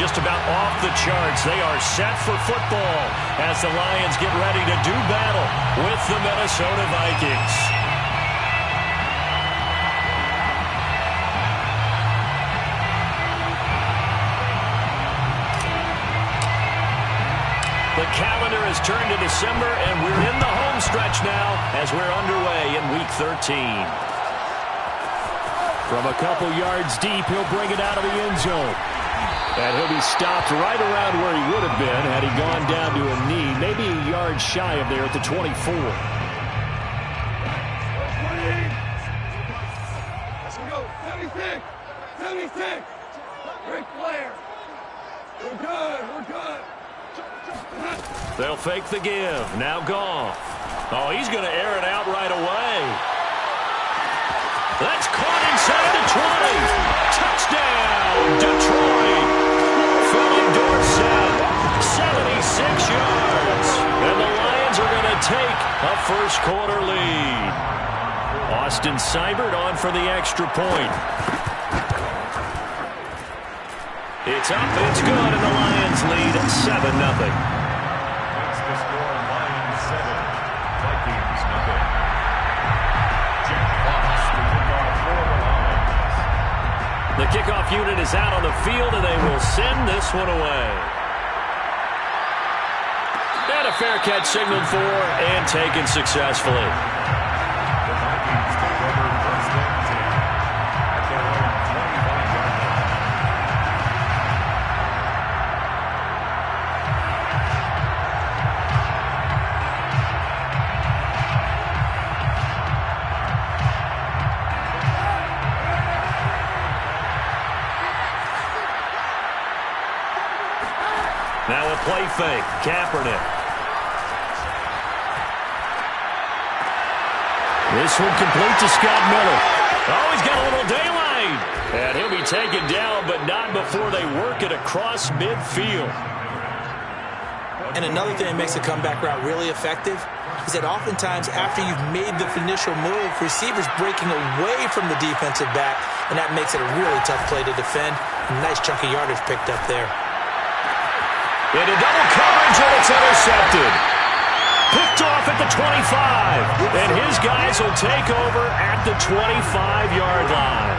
just about off the charts. They are set for football as the Lions get ready to do battle with the Minnesota Vikings. The calendar has turned to December, and we're in the home stretch now as we're underway in Week 13. From a couple yards deep, he'll bring it out of the end zone. And he'll be stopped right around where he would have been had he gone down to a knee, maybe a yard shy of there at the 24. Let's go. 76. 76. Great player. We're good. We're good. They'll fake the give. Now Goff. Oh, he's going to air it out right away. That's caught inside the 20. Touchdown, Detroit. Philip Dorsett, 76 yards. And the Lions are going to take a first-quarter lead. Austin Seibert on for the extra point. It's up, it's good, and the Lions lead 7-0. That's the score, Lions 7, Vikings nothing. Jack Fox, the kickoff for the Lions. The kickoff unit is out on the field, and they will send this one away. And a fair catch signaled for and taken successfully. The Vikings take over first and 10 at their own 25-yard line. Now a play fake. Kaepernick. This one complete to Scott Miller. Oh, he's got a little daylight. And he'll be taken down, but not before they work it across midfield. And another thing that makes a comeback route really effective is that oftentimes after you've made the initial move, receivers breaking away from the defensive back, and that makes it a really tough play to defend. A nice chunk of yardage picked up there. Into double coverage, and it's intercepted. Picked off at the 25. And his guys will take over at the 25-yard line.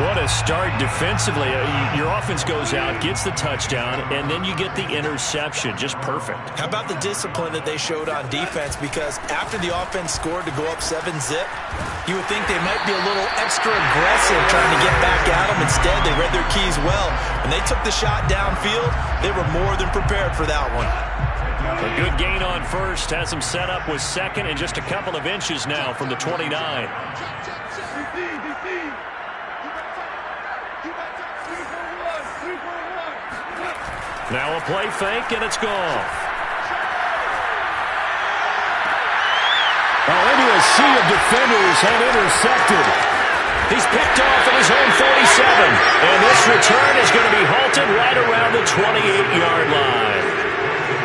What a start defensively. Your offense goes out, gets the touchdown, and then you get the interception. Just perfect. How about the discipline that they showed on defense? Because after the offense scored to go up 7-zip, you would think they might be a little extra aggressive trying to get back at them. Instead, they read their keys well. When they took the shot downfield, they were more than prepared for that one. A good gain on first. Has them set up with second and just a couple of inches now from the 29. Now a play fake, and it's gone. Oh, into a sea of defenders and intercepted. He's picked off at his own 47. And this return is going to be halted right around the 28-yard line.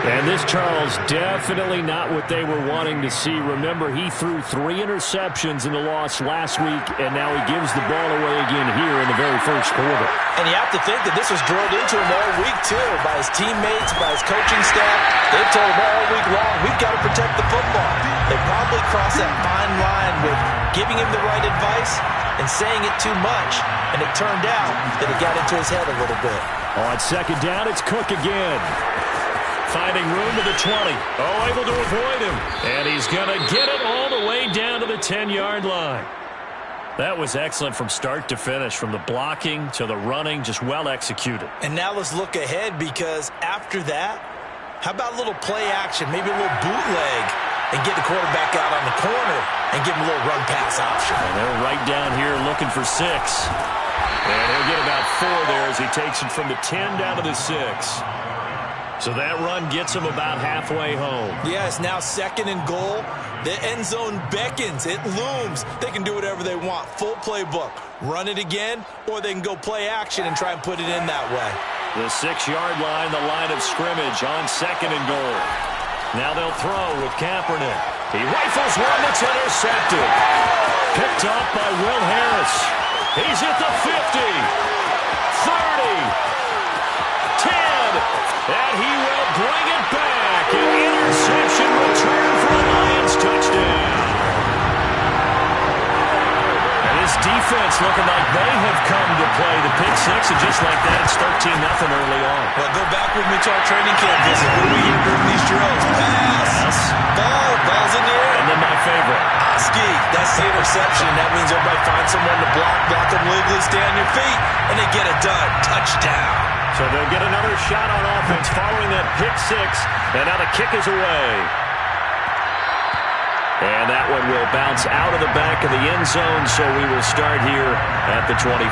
And this, Charles, definitely not what they were wanting to see. Remember, he threw 3 interceptions in the loss last week, and now he gives the ball away again here in the very first quarter. And you have to think that this was drilled into him all week, too, by his teammates, by his coaching staff. They've told him all week long, we've got to protect the football. They probably crossed that fine line with giving him the right advice and saying it too much, and it turned out that it got into his head a little bit. On second down, it's Cook again. Finding room to the 20. Oh, able to avoid him. And he's going to get it all the way down to the 10-yard line. That was excellent from start to finish, from the blocking to the running, just well executed. And now let's look ahead, because after that, how about a little play action, maybe a little bootleg, and get the quarterback out on the corner and give him a little run-pass option. And they're right down here looking for 6. And he'll get about 4 there as he takes it from the 10 down to the 6. So that run gets him about halfway home. Yeah, it's now second and goal. The end zone beckons. It looms. They can do whatever they want. Full playbook. Run it again, or they can go play action and try and put it in that way. The 6-yard line, the line of scrimmage on second and goal. Now they'll throw with Kaepernick. He rifles one that's intercepted. Picked up by Will Harris. He's at the 50. 30. 10. And he will bring it back. An interception return for a Lions touchdown. And this defense looking like they have come to play the pick six, and just like that, it's 13-0 early on. Well, go back with me to our training camp visit. What do we hear during these drills? Pass. Ball's in the air. And then my favorite. Ski. That's the interception. That means everybody finds someone to block them legally, stay on your feet, and they get it done. Touchdown. So they'll get another shot on offense following that pick six, and now the kick is away. And that one will bounce out of the back of the end zone, so we will start here at the 25.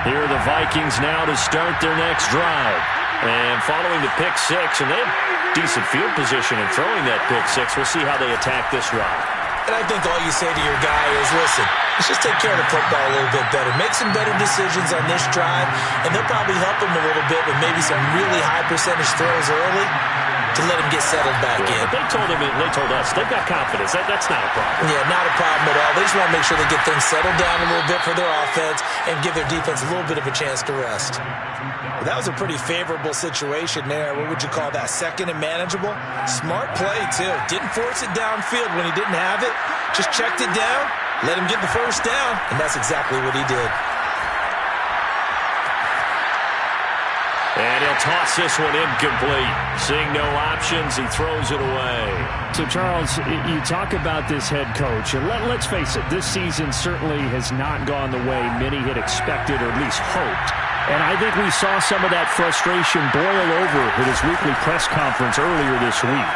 Here are the Vikings now to start their next drive. And following the pick six, and they have decent field position in throwing that pick six. We'll see how they attack this drive. And I think all you say to your guy is, listen, let's just take care of the football a little bit better. Make some better decisions on this drive, and they'll probably help him a little bit with maybe some really high percentage throws early to let him get settled back in. But they told us, they've got confidence. That's not a problem. Yeah, not a problem at all. They just want to make sure they get things settled down a little bit for their offense and give their defense a little bit of a chance to rest. Well, that was a pretty favorable situation there. What would you call that? Second and manageable? Smart play, too. Didn't force it downfield when he didn't have it. Just checked it down, let him get the first down, and that's exactly what he did. And he'll toss this one incomplete. Seeing no options, he throws it away. So, Charles, you talk about this head coach, and let's face it, this season certainly has not gone the way many had expected or at least hoped. And I think we saw some of that frustration boil over at his weekly press conference earlier this week.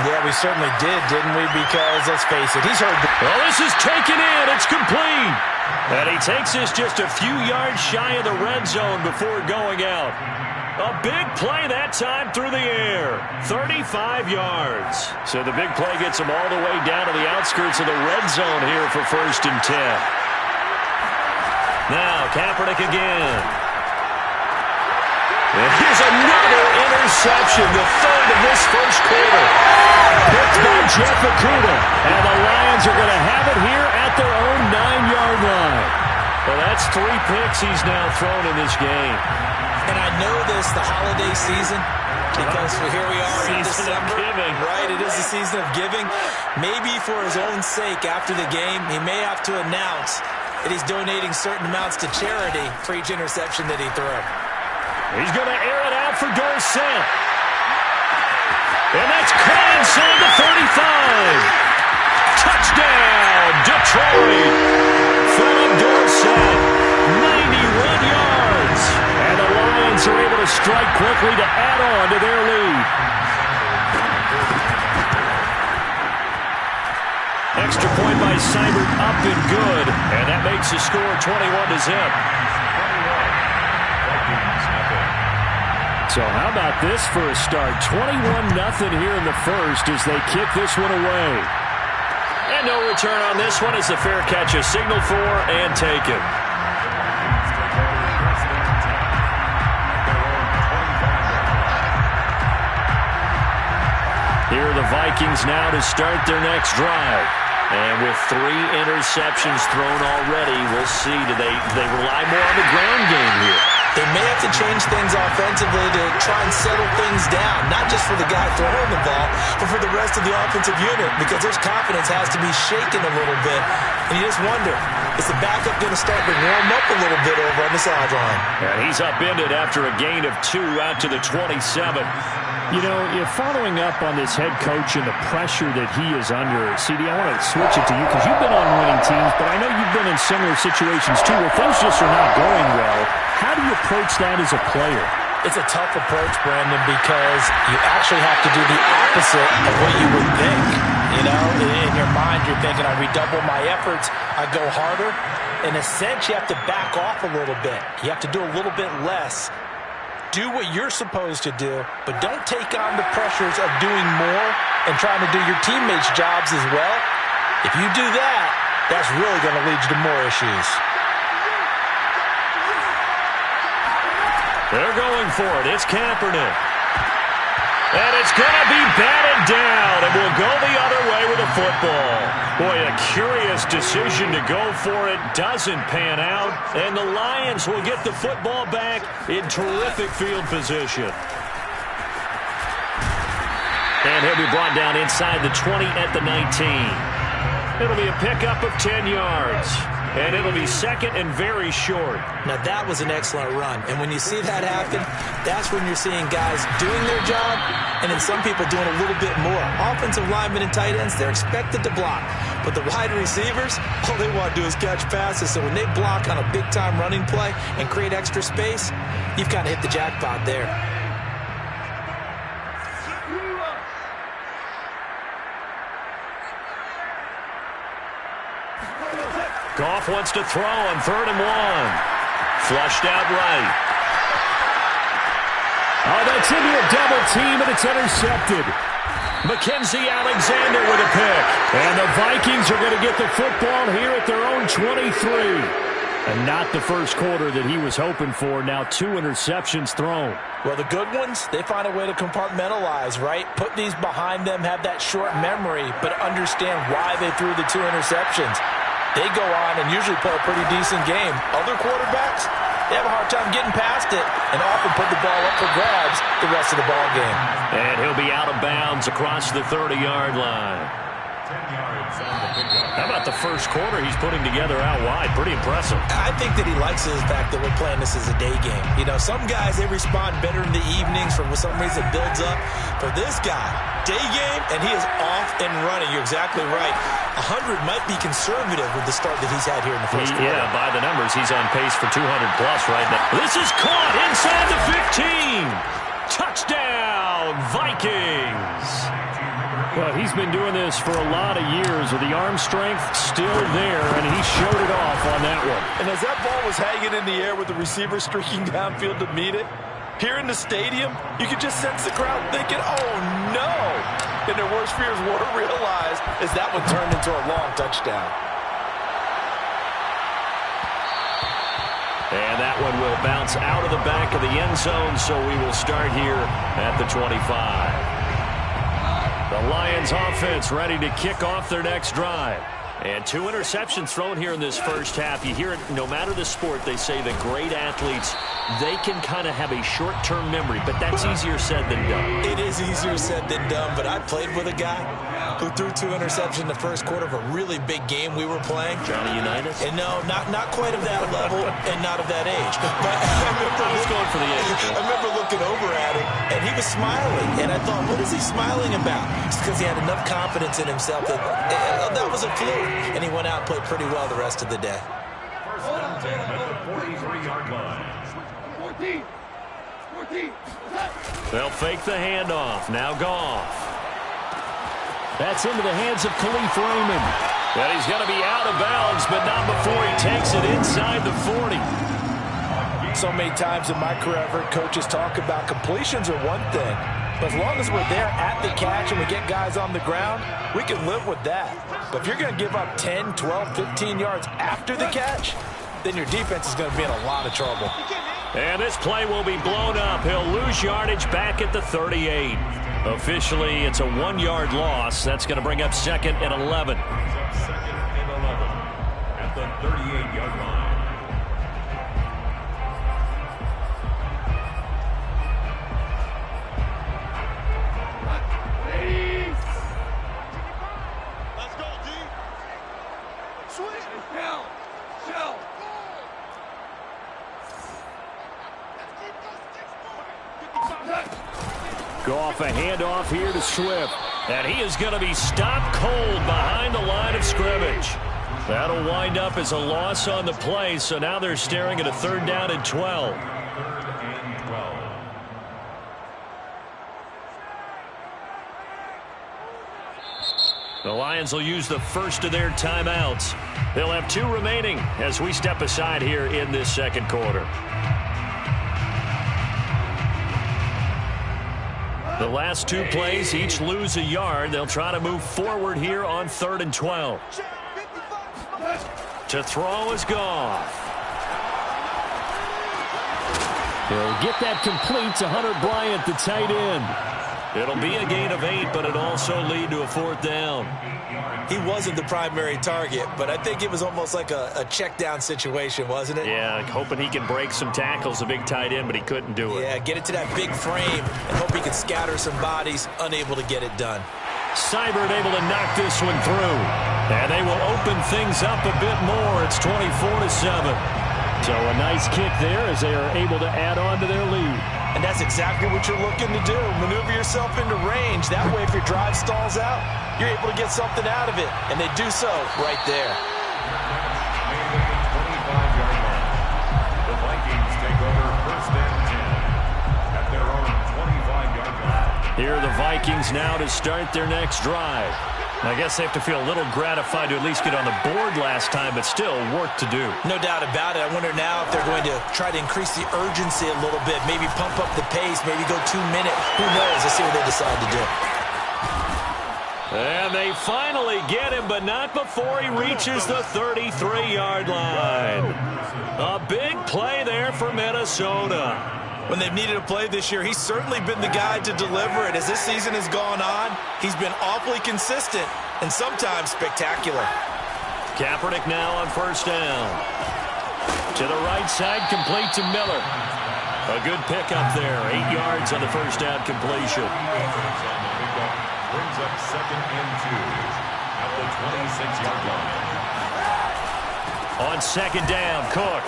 Yeah, we certainly did, didn't we? Because, let's face it, he's heard... Well, this is taken in. It's complete. And he takes this just a few yards shy of the red zone before going out. A big play that time through the air. 35 yards. So the big play gets him all the way down to the outskirts of the red zone here for 1st and 10. Now, Kaepernick again. And here's another interception, the third of this first quarter. Picked by Jeff Okudah. And the Lions are going to have it here at their own 9-yard line. Well, that's 3 picks he's now thrown in this game. And I know this, the holiday season, because here we are in December. Right, it is the season of giving. Maybe for his own sake after the game, he may have to announce that he's donating certain amounts to charity for each interception that he threw. He's going to air it out for Dorsett. And that's caught inside the 35. Touchdown, Detroit. Philip Dorsett, 91 yards. And the Lions are able to strike quickly to add on to their lead. Extra point by Seibert, up and good. And that makes the score 21-0. So how about this for a start? 21-0 here in the first as they kick this one away. And no return on this one as the fair catch is signaled for and taken. Here are the Vikings now to start their next drive. And with 3 interceptions thrown already, we'll see. Do they rely more on the ground game here? They may have to change things offensively to try and settle things down, not just for the guy throwing the ball, but for the rest of the offensive unit, because their confidence has to be shaken a little bit. And you just wonder, is the backup going to start to warm up a little bit over on the sideline? And he's upended after a gain of 2 out to the 27. You know, following up on this head coach and the pressure that he is under, CD, I want to switch it to you because you've been on winning teams, but I know you've been in similar situations too where things just are not going well. How do you approach that as a player? It's a tough approach, Brandon, because you actually have to do the opposite of what you would think. You know, in your mind, you're thinking, I redouble my efforts, I go harder. In a sense, you have to back off a little bit. You have to do a little bit less. Do what you're supposed to do, but don't take on the pressures of doing more and trying to do your teammates' jobs as well. If you do that, that's really going to lead you to more issues. They're going for it. It's Kaepernick. And it's going to be batted down, and we'll go the other way with the football. Boy, a curious decision to go for it. Doesn't pan out, and the Lions will get the football back in terrific field position. And he'll be brought down inside the 20 at the 19. It'll be a pickup of 10 yards. And it'll be second and very short. Now, that was an excellent run. And when you see that happen, that's when you're seeing guys doing their job and then some people doing a little bit more. Offensive linemen and tight ends, they're expected to block. But the wide receivers, all they want to do is catch passes. So when they block on a big-time running play and create extra space, you've kind of hit the jackpot there. Goff wants to throw on 3rd and 1. Flushed out right. Oh, that's into a double team, and it's intercepted. Mackenzie Alexander with a pick. And the Vikings are going to get the football here at their own 23. And not the first quarter that he was hoping for. Now 2 interceptions thrown. Well, the good ones, they find a way to compartmentalize, right? Put these behind them, have that short memory, but understand why they threw the 2 interceptions. They go on and usually play a pretty decent game. Other quarterbacks, they have a hard time getting past it and often put the ball up for grabs the rest of the ball game. And he'll be out of bounds across the 30-yard line. 10 yards on the pickup. How about the first quarter he's putting together out wide? Pretty impressive. I think that he likes the fact that we're playing this as a day game. You know, some guys, they respond better in the evenings for some reason it builds up. For this guy, day game, and he is off and running. You're exactly right. 100 might be conservative with the start that he's had here in the first quarter. Yeah, by the numbers, he's on pace for 200-plus right now. This is caught inside the 15. Touchdown, Vikings. Well, he's been doing this for a lot of years with the arm strength still there, and he showed it off on that one. And as that ball was hanging in the air with the receiver streaking downfield to meet it, here in the stadium, you could just sense the crowd thinking, oh, no. And their worst fears were realized as that one turned into a long touchdown. And that one will bounce out of the back of the end zone, so we will start here at the 25. The Lions offense ready to kick off their next drive. And 2 interceptions thrown here in this first half. You hear it, no matter the sport, they say the great athletes, they can kind of have a short-term memory, but that's easier said than done. It is easier said than done, but I played with a guy who threw 2 interceptions in the first quarter of a really big game we were playing. Johnny Unitas? And no, not quite of that level and not of that age. But I was going for the age. I remember looking over at him, and he was smiling. And I thought, what is he smiling about? It's because he had enough confidence in himself that that was a fluke. And he went out and played pretty well the rest of the day. First and 10 at the 43-yard line. 14. 14. They'll fake the handoff. Now Goff. That's into the hands of Khalif Raymond. And he's going to be out of bounds, but not before he takes it inside the 40. So many times in my career, I've heard coaches talk about completions are one thing. But as long as we're there at the catch and we get guys on the ground, we can live with that. But if you're going to give up 10, 12, 15 yards after the catch, then your defense is going to be in a lot of trouble. And this play will be blown up. He'll lose yardage back at the 38. Officially, it's a 1-yard loss. That's going to bring up 2nd and 11. Second and 11 at the 38-yard line. Goff, a handoff here to Swift. And he is going to be stopped cold behind the line of scrimmage. That'll wind up as a loss on the play, so now they're staring at a 3rd down and 12. 3rd and 12. The Lions will use the first of their timeouts. They'll have 2 remaining as we step aside here in this second quarter. The last 2 plays each lose a yard. They'll try to move forward here on 3rd and 12. To throw is Goff. He'll get that complete to Hunter Bryant, the tight end. It'll be a gain of 8, but it'll also lead to a 4th down. He wasn't the primary target, but I think it was almost like a check down situation, wasn't it? Yeah, hoping he can break some tackles, a big tight end, but he couldn't do it. Yeah, get it to that big frame and hope he can scatter some bodies, unable to get it done. Seibert able to knock this one through. And they will open things up a bit more. It's 24-7. So a nice kick there as they are able to add on to their lead. And that's exactly what you're looking to do. Maneuver yourself into range. That way, if your drive stalls out, you're able to get something out of it. And they do so right there. The Vikings take over 1st and 10 at their own 25-yard line. Here are the Vikings now to start their next drive. I guess they have to feel a little gratified to at least get on the board last time, but still work to do. No doubt about it. I wonder now if they're going to try to increase the urgency a little bit, maybe pump up the pace, maybe go 2 minutes. Who knows? Let's see what they decide to do. And they finally get him, but not before he reaches the 33-yard line. A big play there for Minnesota. When they've needed a play this year, he's certainly been the guy to deliver it. As this season has gone on, he's been awfully consistent and sometimes spectacular. Kaepernick now on 1st down. To the right side, complete to Miller. A good pickup there. 8 yards on the 1st down completion. Brings up 2nd and 2 at the 26-yard line. On 2nd down, Cook.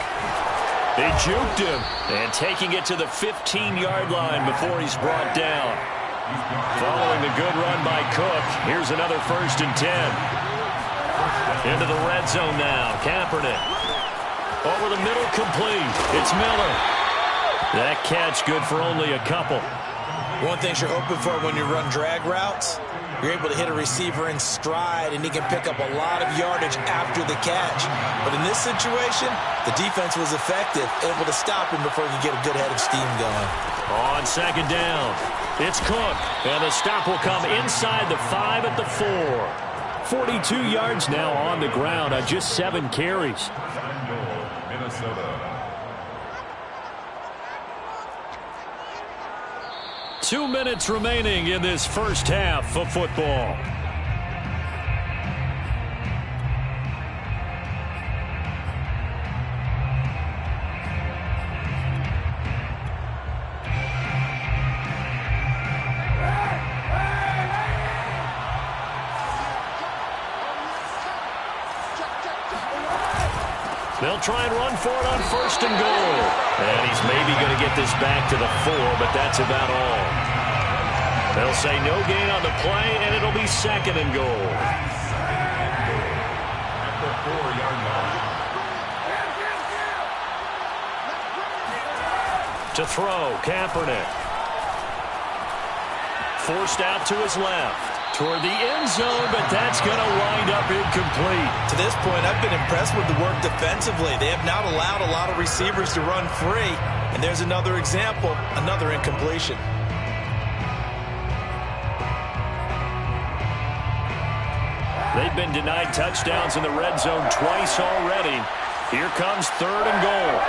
They juked him, and taking it to the 15-yard line before he's brought down. Following the good run by Cook, here's another 1st and 10. Into the red zone now, Kaepernick. Over the middle, complete. It's Miller. That catch good for only a couple. One thing you're hoping for when you run drag routes, you're able to hit a receiver in stride, and he can pick up a lot of yardage after the catch. But in this situation, the defense was effective, able to stop him before he could get a good head of steam going. On 2nd down, it's Cook, and the stop will come inside the 5 at the 4. 42 yards now on the ground on just 7 carries. Minnesota. 2 minutes remaining in this first half of football. They'll try and run for it on 1st and goal. And he's maybe going to get this back to the 4, but that's about all. They'll say no gain on the play, and it'll be 2nd and goal. At the 4-yard line. To throw, Kaepernick. Forced out to his left. Toward the end zone, but that's going to wind up incomplete. To this point, I've been impressed with the work defensively. They have not allowed a lot of receivers to run free. And there's another example, another incompletion. They've been denied touchdowns in the red zone twice already. Here comes 3rd and goal.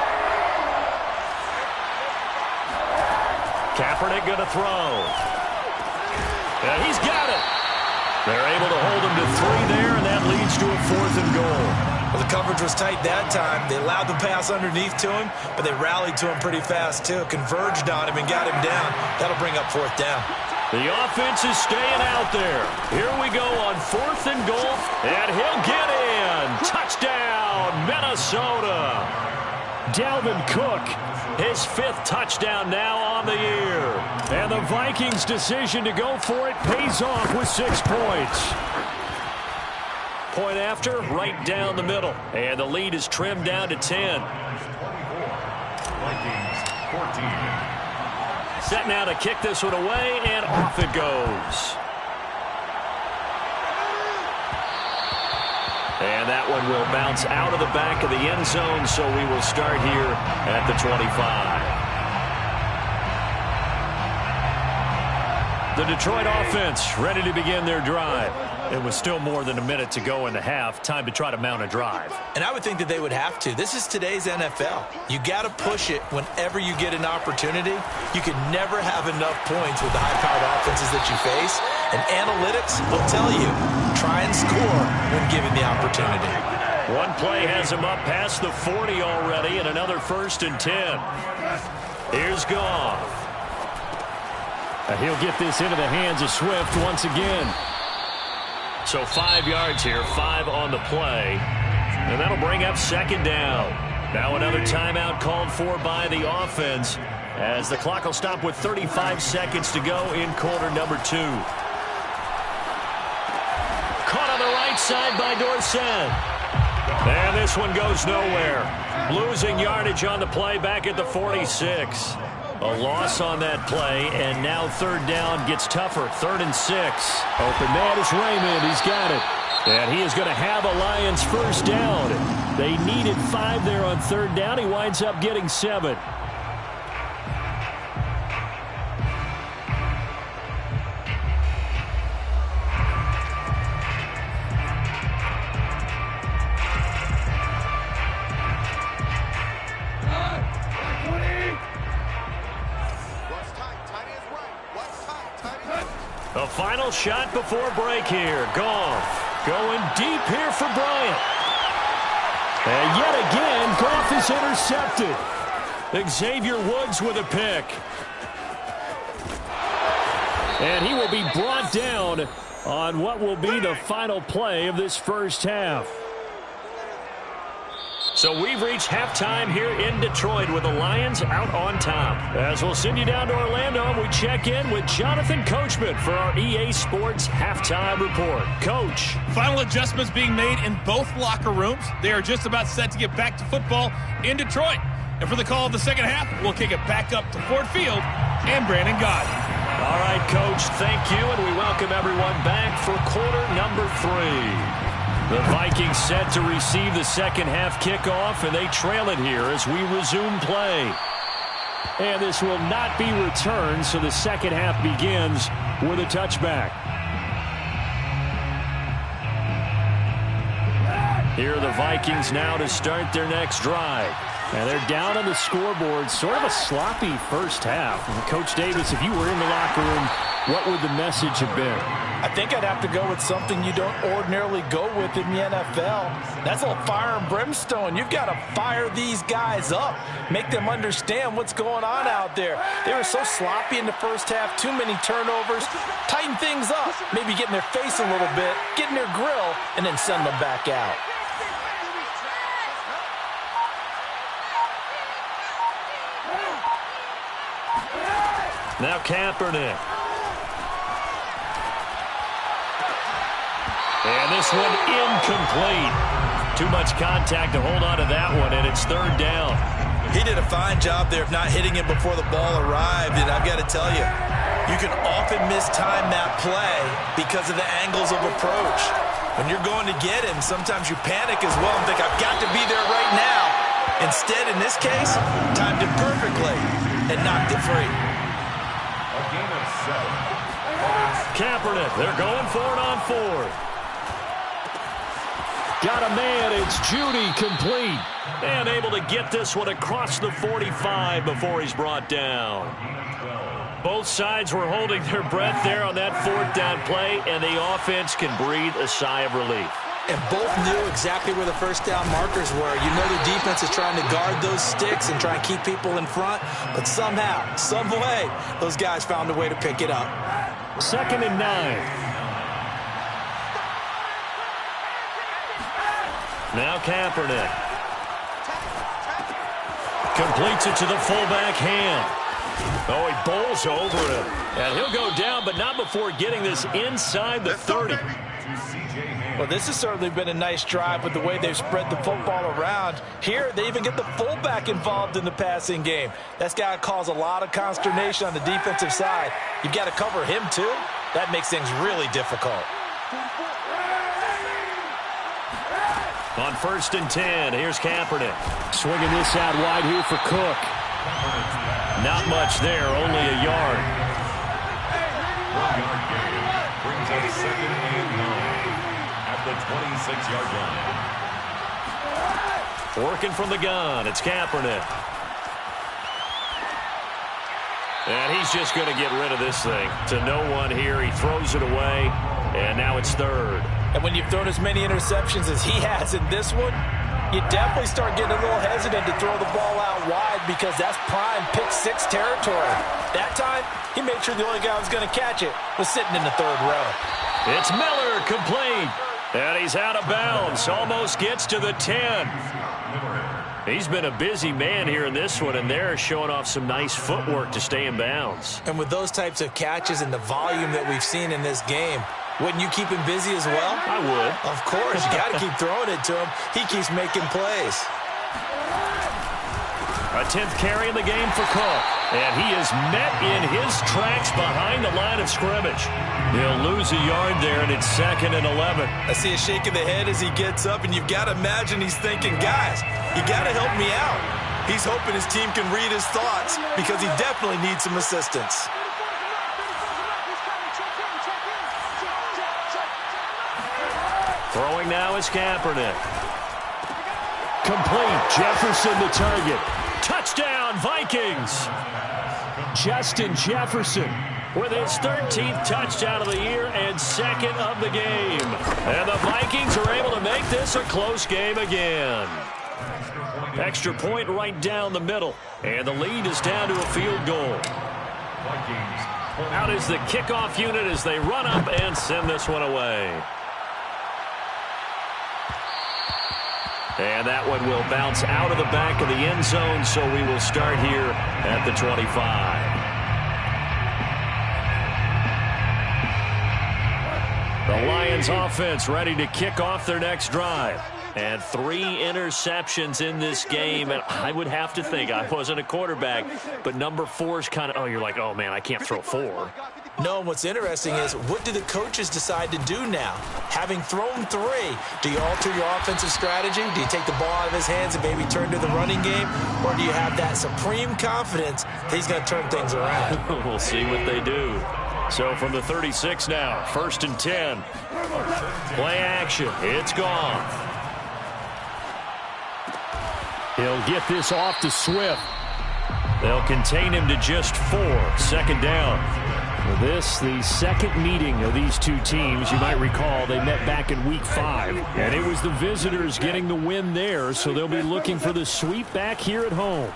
Kaepernick going to throw. And he's got it. They're able to hold him to 3 there, and that leads to a 4th and goal. Well, the coverage was tight that time. They allowed the pass underneath to him, but they rallied to him pretty fast, too. Converged on him and got him down. That'll bring up 4th down. The offense is staying out there. Here we go on 4th and goal, and he'll get in. Touchdown, Minnesota. Dalvin Cook, his 5th touchdown now on the year. And the Vikings' decision to go for it pays off with 6 points. Point after, right down the middle. And the lead is trimmed down to 10. Vikings 14. Set now to kick this one away, and off it goes. And that one will bounce out of the back of the end zone, so we will start here at the 25. The Detroit offense ready to begin their drive. It was still more than a minute to go in the half. Time to try to mount a drive. And I would think that they would have to. This is today's NFL. You got to push it whenever you get an opportunity. You can never have enough points with the high-powered offenses that you face. And analytics will tell you, try and score when given the opportunity. One play has him up past the 40 already, and another 1st and 10. Here's Goff. He'll get this into the hands of Swift once again. So 5 yards here, 5 on the play. And that'll bring up 2nd down. Now another timeout called for by the offense as the clock will stop with 35 seconds to go in quarter number 2. Caught on the right side by Dorsett. And this one goes nowhere. Losing yardage on the play back at the 46. A loss on that play, and now 3rd down gets tougher. 3rd and 6. Open man is Raymond. He's got it. And he is going to have a Lions 1st down. They needed 5 there on 3rd down. He winds up getting 7. A final shot before break here. Goff going deep here for Bryant. And yet again, Goff is intercepted. Xavier Woods with a pick. And he will be brought down on what will be the final play of this 1st half. So we've reached halftime here in Detroit with the Lions out on top. As we'll send you down to Orlando, we check in with Jonathan Coachman for our EA Sports Halftime Report. Coach. Final adjustments being made in both locker rooms. They are just about set to get back to football in Detroit. And for the call of the 2nd half, we'll kick it back up to Ford Field and Brandon Gott. All right, Coach, thank you, and we welcome everyone back for quarter number 3. The Vikings set to receive the 2nd half kickoff, and they trail it here as we resume play. And this will not be returned, so the 2nd half begins with a touchback. Here are the Vikings now to start their next drive. And they're down on the scoreboard. Sort of a sloppy 1st half. Coach Davis, if you were in the locker room, what would the message have been? I think I'd have to go with something you don't ordinarily go with in the NFL. That's a little fire and brimstone. You've got to fire these guys up. Make them understand what's going on out there. They were so sloppy in the 1st half. Too many turnovers. Tighten things up. Maybe get in their face a little bit. Get in their grill. And then send them back out. Now Kaepernick. And this one incomplete. Too much contact to hold on to that one, and it's 3rd down. He did a fine job there of not hitting it before the ball arrived, and I've got to tell you, you can often mistime that play because of the angles of approach. When you're going to get him, sometimes you panic as well and think, I've got to be there right now. Instead, in this case, timed it perfectly and knocked it free. A gain of 7. Kaepernick, they're going for it on 4th. Got a man, it's Judy, complete. And able to get this one across the 45 before he's brought down. Both sides were holding their breath there on that 4th down play, and the offense can breathe a sigh of relief. And both knew exactly where the 1st down markers were. You know the defense is trying to guard those sticks and try and keep people in front, but somehow, some way, those guys found a way to pick it up. 2nd and 9. Now Kaepernick. Completes it to the fullback hand. Oh, he bowls over him. And he'll go down, but not before getting this inside the 30. Well, this has certainly been a nice drive with the way they've spread the football around. Here, they even get the fullback involved in the passing game. That's got to cause a lot of consternation on the defensive side. You've got to cover him, too. That makes things really difficult. On 1st and 10, here's Kaepernick. Swinging this out wide here for Cook. Not much there, only a yard. 1 yard gain brings us 2nd and 9. 26-yard line. Working from the gun, it's Kaepernick. And he's just going to get rid of this thing. To no one here, he throws it away, and now it's third. And when you've thrown as many interceptions as he has in this one, you definitely start getting a little hesitant to throw the ball out wide because that's prime pick six territory. That time, he made sure the only guy who was going to catch it was sitting in the third row. It's Miller, complete. And he's out of bounds, almost gets to the 10. He's been a busy man here in this one, and they're showing off some nice footwork to stay in bounds. And with those types of catches and the volume that we've seen in this game, wouldn't you keep him busy as well? I would. Of course. You got to keep throwing it to him. He keeps making plays. A 10th carry in the game for Cook. And he is met in his tracks behind the line of scrimmage. He'll lose a yard there, and it's 2nd and 11. I see a shake of the head as he gets up, and you've got to imagine he's thinking, guys, you got to help me out. He's hoping his team can read his thoughts because he definitely needs some assistance. Throwing now is Kaepernick. Complete. Jefferson the target. Touchdown, Vikings. Justin Jefferson with his 13th touchdown of the year and 2nd of the game. And the Vikings are able to make this a close game again. Extra point right down the middle. And the lead is down to a field goal. Out is the kickoff unit as they run up and send this one away. And that one will bounce out of the back of the end zone, so we will start here at the 25. The Lions offense ready to kick off their next drive. And 3 interceptions in this game, and I would have to think, I wasn't a quarterback, but number 4 is kind of, oh, you're like, oh, man, I can't throw 4. No, and what's interesting is, what do the coaches decide to do now? Having thrown 3, do you alter your offensive strategy? Do you take the ball out of his hands and maybe turn to the running game? Or do you have that supreme confidence that he's going to turn things around? We'll see what they do. So from the 36 now, 1st and 10. Play action. It's gone. He'll get this off to Swift. They'll contain him to just 4. 2nd down. This, the second meeting of these two teams. You might recall they met back in Week 5. And it was the visitors getting the win there, so they'll be looking for the sweep back here at home.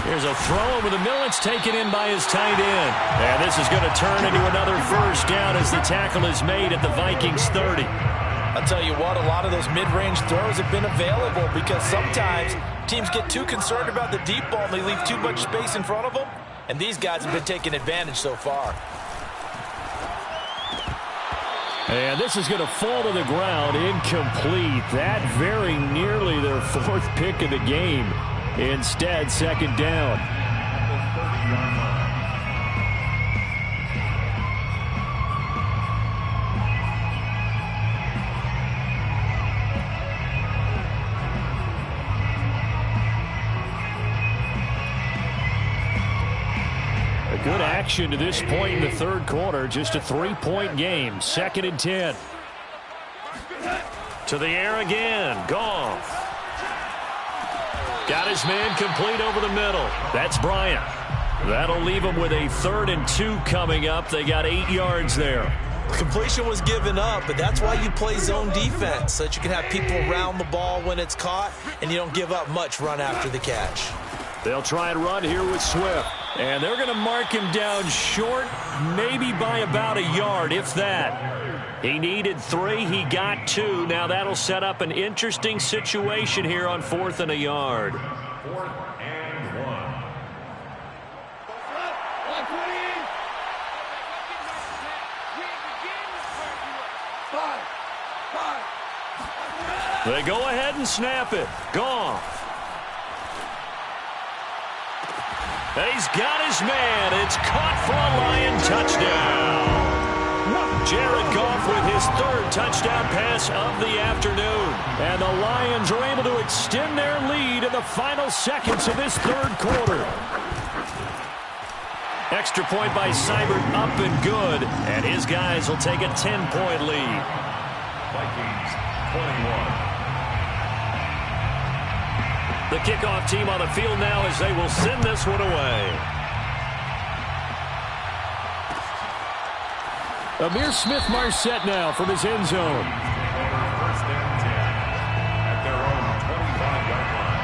Here's a throw over the middle. It's taken in by his tight end. And this is going to turn into another 1st down as the tackle is made at the Vikings 30. I'll tell you what, a lot of those mid-range throws have been available because sometimes teams get too concerned about the deep ball and they leave too much space in front of them. And these guys have been taking advantage so far. And this is going to fall to the ground, incomplete. That very nearly their 4th pick of the game. Instead, 2nd down. Good action to this point in the 3rd quarter. Just a 3-point game. 2nd and 10. To the air again. Goff. Got his man complete over the middle. That's Bryant. That'll leave him with a 3rd and 2 coming up. They got 8 yards there. Completion was given up, but that's why you play zone defense, so that you can have people around the ball when it's caught, and you don't give up much run after the catch. They'll try and run here with Swift. And they're going to mark him down short, maybe by about a yard, if that. He needed 3. He got 2. Now that'll set up an interesting situation here on 4th and a yard. 4th and 1. They go ahead and snap it. Goff. He's got his man. It's caught for a Lion touchdown. Jared Goff with his 3rd touchdown pass of the afternoon. And the Lions are able to extend their lead in the final seconds of this 3rd quarter. Extra point by Seibert, up and good. And his guys will take a 10-point lead. Vikings 21. The kickoff team on the field now as they will send this one away. Amir Smith-Marset now from his end zone. First and 10 at their own 25-yard line.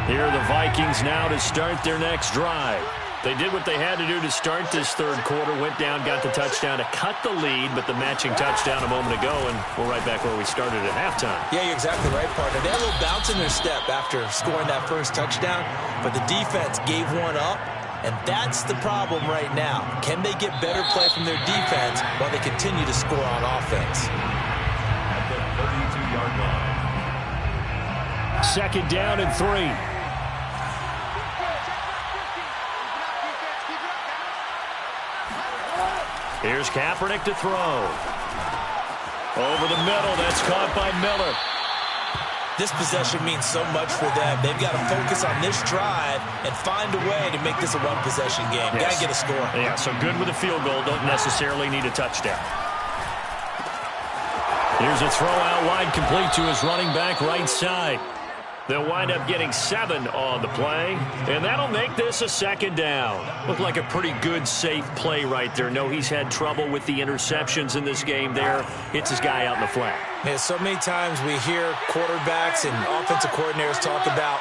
Here are the Vikings now to start their next drive. They did what they had to do to start this third quarter, went down, got the touchdown to cut the lead, but the matching touchdown a moment ago, and we're right back where we started at halftime. Yeah, you're exactly right, partner. They had a little bounce in their step after scoring that first touchdown, but the defense gave one up, and that's the problem right now. Can they get better play from their defense while they continue to score on offense? At the 32-yard line. Second down and 3. Here's Kaepernick to throw. Over the middle, that's caught by Miller. This possession means so much for them. They've got to focus on this drive and find a way to make this a one-possession game. Yes. Got to get a score. Yeah, so good with a field goal. Don't necessarily need a touchdown. Here's a throw out wide, complete to his running back right side. They'll wind up getting 7 on the play, and that'll make this a second down. Looked like a pretty good, safe play right there. No, he's had trouble with the interceptions in this game there. Hits his guy out in the flat. Yeah, so many times we hear quarterbacks and offensive coordinators talk about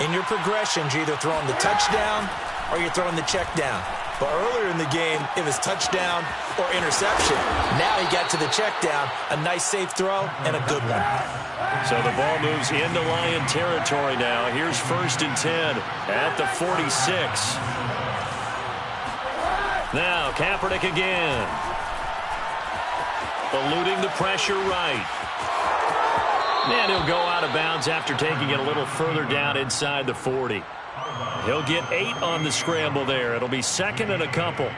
in your progressions, you're either throwing the touchdown or you're throwing the check down. But earlier in the game, it was touchdown or interception. Now he got to the check down, a nice safe throw, and a good one. So the ball moves into Lion territory now. Here's 1st and 10 at the 46. Now Kaepernick again. Eluding the pressure right. And he'll go out of bounds after taking it a little further down inside the 40. He'll get 8 on the scramble there. It'll be 2nd and a couple.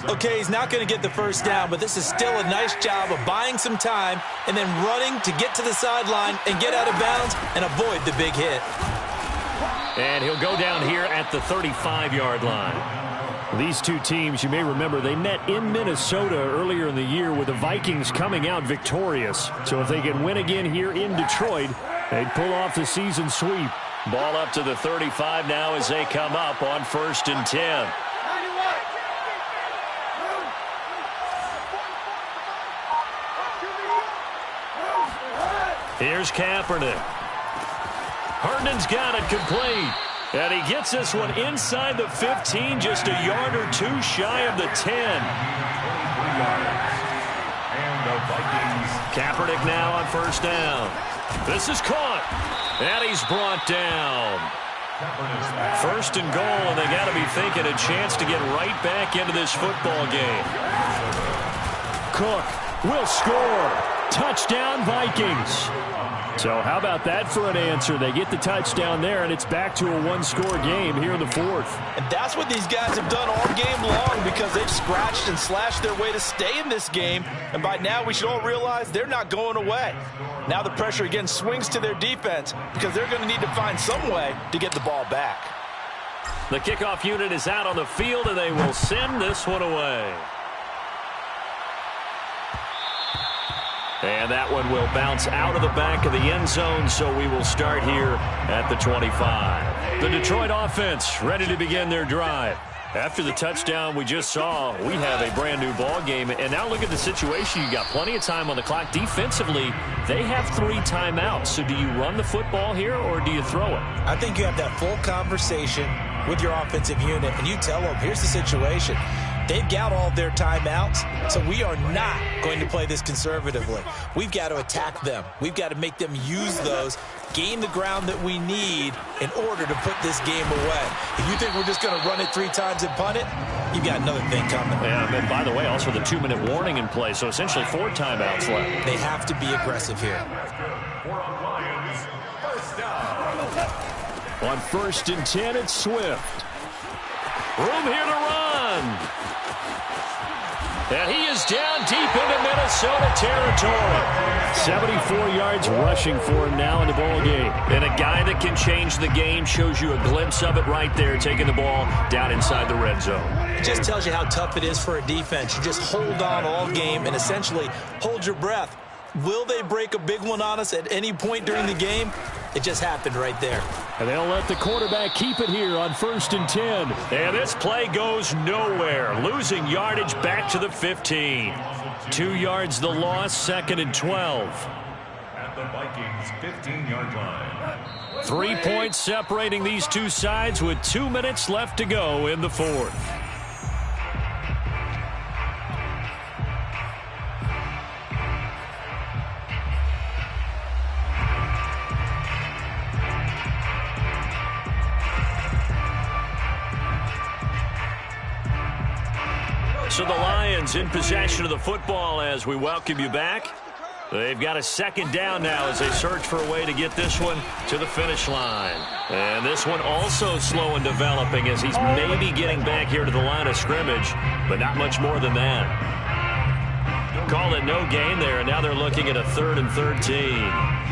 Okay, he's not going to get the first down, but this is still a nice job of buying some time and then running to get to the sideline and get out of bounds and avoid the big hit. And he'll go down here at the 35-yard line. These two teams, you may remember, they met in Minnesota earlier in the year with the Vikings coming out victorious. So if they can win again here in Detroit, they'd pull off the season sweep. Ball up to the 35 now as they come up on 1st and 10. Here's Kaepernick. Herndon's got it complete. And he gets this one inside the 15, just a yard or two shy of the 10. 23 yards. And the Vikings. Kaepernick now on 1st down. This is caught. And he's brought down. 1st and goal, and they got to be thinking a chance to get right back into this football game. Cook will score. Touchdown, Vikings. So how about that for an answer? They get the touchdown there, and it's back to a one-score game here in the 4th. And that's what these guys have done all game long because they've scratched and slashed their way to stay in this game. And by now, we should all realize they're not going away. Now the pressure again swings to their defense because they're going to need to find some way to get the ball back. The kickoff unit is out on the field, and they will send this one away. And that one will bounce out of the back of the end zone, so we will start here at the 25. The Detroit offense ready to begin their drive. After the touchdown we just saw, we have a brand new ball game. And now look at the situation. You got plenty of time on the clock. Defensively, they have 3 timeouts. So do you run the football here or do you throw it? I think you have that full conversation with your offensive unit, and you tell them, here's the situation. They've got all their timeouts, so we are not going to play this conservatively. We've got to attack them. We've got to make them use those, gain the ground that we need in order to put this game away. If you think we're just going to run it 3 times and punt it, you've got another thing coming. Yeah, and by the way, also the 2-minute warning in play, so essentially 4 timeouts left. They have to be aggressive here. On 1st and 10, it's Swift. Room here to run. And he is down deep into Minnesota territory. 74 yards rushing for him now in the ball game. And a guy that can change the game, shows you a glimpse of it right there, taking the ball down inside the red zone. It just tells you how tough it is for a defense. You just hold on all game and essentially hold your breath. Will they break a big one on us at any point during the game? It just happened right there. And they'll let the quarterback keep it here on 1st and 10. And this play goes nowhere. Losing yardage back to the 15. 2 yards the loss, 2nd and 12. At the Vikings' 15-yard line. 3 points separating these two sides with 2 minutes left to go in the fourth. So the Lions in possession of the football as we welcome you back. They've got a 2nd down now as they search for a way to get this one to the finish line. And this one also slow and developing as he's maybe getting back here to the line of scrimmage, but not much more than that. Call it no gain there, and now they're looking at a 3rd and 13.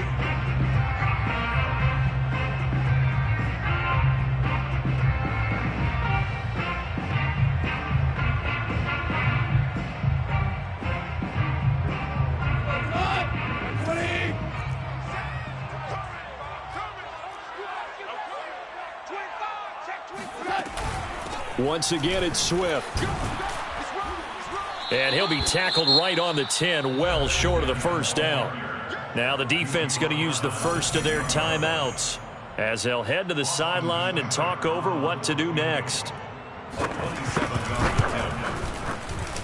Once again, it's Swift. And he'll be tackled right on the 10, well short of the 1st down. Now the defense going to use the first of their timeouts as they'll head to the sideline and talk over what to do next.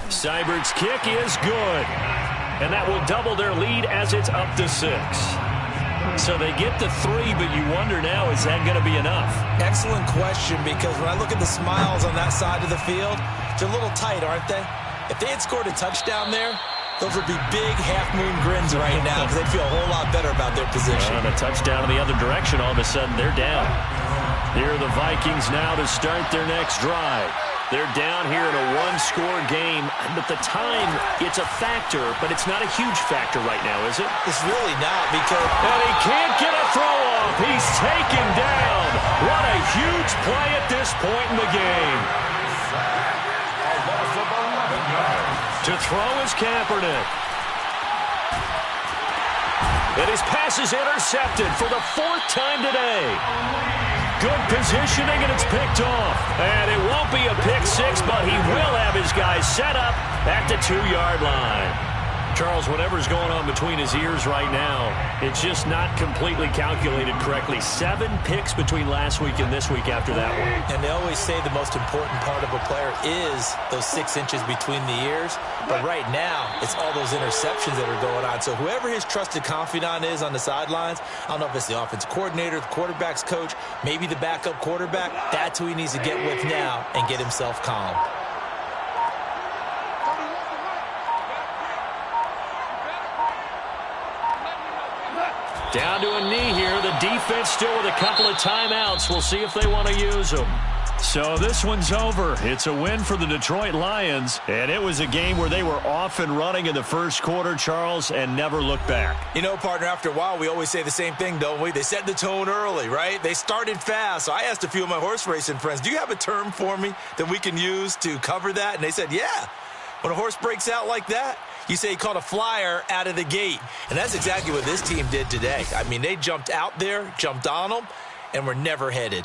Seibert's kick is good. And that will double their lead as it's up to 6. So they get to 3, but you wonder now, is that going to be enough? Excellent question, because when I look at the smiles on that side of the field, they're a little tight, aren't they? If they had scored a touchdown there, those would be big half-moon grins right now because they'd feel a whole lot better about their position. And a touchdown in the other direction, all of a sudden they're down. Here are the Vikings now to start their next drive. They're down here in a one-score game, but the time, it's a factor, but it's not a huge factor right now, is it? It's really not, because... And he can't get a throw off. He's taken down. What a huge play at this point in the game. To throw is Kaepernick. And his pass is intercepted for the 4th time today. Good positioning, and it's picked off. And it won't be a pick 6, but he will have his guys set up at the 2-yard line. Charles, whatever's going on between his ears right now, it's just not completely calculated correctly. 7 picks between last week and this week after that one. And they always say the most important part of a player is those 6 inches between the ears. But right now, it's all those interceptions that are going on. So whoever his trusted confidant is on the sidelines, I don't know if it's the offensive coordinator, the quarterback's coach, maybe the backup quarterback, that's who he needs to get with now and get himself calm. Down to a knee here. The defense still with a couple of timeouts. We'll see if they want to use them. So this one's over. It's a win for the Detroit Lions, and it was a game where they were off and running in the first quarter, Charles, and never looked back. You know, partner, after a while, we always say the same thing, don't we? They set the tone early, right? They started fast. So I asked a few of my horse racing friends, do you have a term for me that we can use to cover that? And they said, yeah. When a horse breaks out like that, you say he caught a flyer out of the gate. And that's exactly what this team did today. I mean, they jumped out there, jumped on them, and were never headed.